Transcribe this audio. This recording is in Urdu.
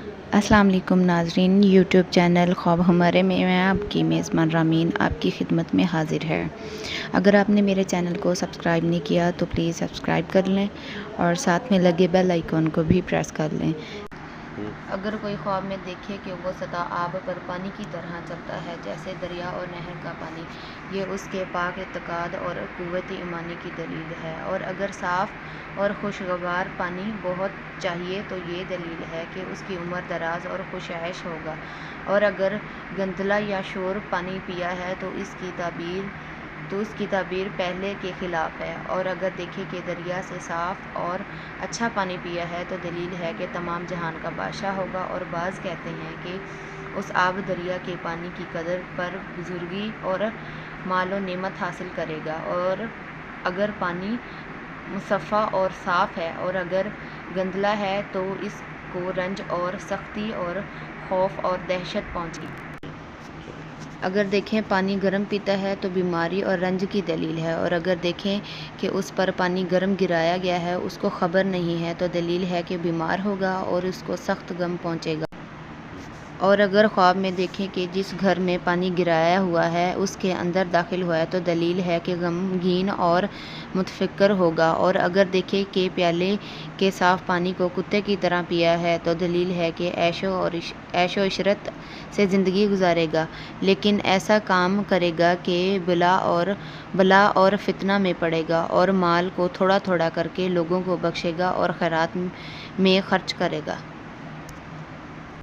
السلام علیکم ناظرین، یوٹیوب چینل خواب ہمارے میں آپ کی میزبان رامین آپ کی خدمت میں حاضر ہے۔ اگر آپ نے میرے چینل کو سبسکرائب نہیں کیا تو پلیز سبسکرائب کر لیں اور ساتھ میں لگے بیل آئیکن کو بھی پریس کر لیں۔ اگر کوئی خواب میں دیکھے کہ وہ سطح آب پر پانی کی طرح چلتا ہے جیسے دریا اور نہر کا پانی، یہ اس کے پاک اعتقاد اور قوت ایمانی کی دلیل ہے۔ اور اگر صاف اور خوشگوار پانی بہت چاہیے تو یہ دلیل ہے کہ اس کی عمر دراز اور خوش عیش ہوگا۔ اور اگر گندلا یا شور پانی پیا ہے تو اس کی تعبیر پہلے کے خلاف ہے۔ اور اگر دیکھے کہ دریا سے صاف اور اچھا پانی پیا ہے تو دلیل ہے کہ تمام جہان کا بادشاہ ہوگا۔ اور بعض کہتے ہیں کہ اس آب دریا کے پانی کی قدر پر بزرگی اور مال و نعمت حاصل کرے گا۔ اور اگر پانی مصفا اور صاف ہے اور اگر گندلا ہے تو اس کو رنج اور سختی اور خوف اور دہشت پہنچے گی۔ اگر دیکھیں پانی گرم پیتا ہے تو بیماری اور رنج کی دلیل ہے۔ اور اگر دیکھیں کہ اس پر پانی گرم گرایا گیا ہے، اس کو خبر نہیں ہے تو دلیل ہے کہ بیمار ہوگا اور اس کو سخت غم پہنچے گا۔ اور اگر خواب میں دیکھیں کہ جس گھر میں پانی گرایا ہوا ہے اس کے اندر داخل ہوا ہے تو دلیل ہے کہ غمگین اور متفکر ہوگا۔ اور اگر دیکھیں کہ پیالے کے صاف پانی کو کتے کی طرح پیا ہے تو دلیل ہے کہ عیش و عشرت سے زندگی گزارے گا، لیکن ایسا کام کرے گا کہ بلا اور فتنہ میں پڑے گا، اور مال کو تھوڑا تھوڑا کر کے لوگوں کو بخشے گا اور خیرات میں خرچ کرے گا۔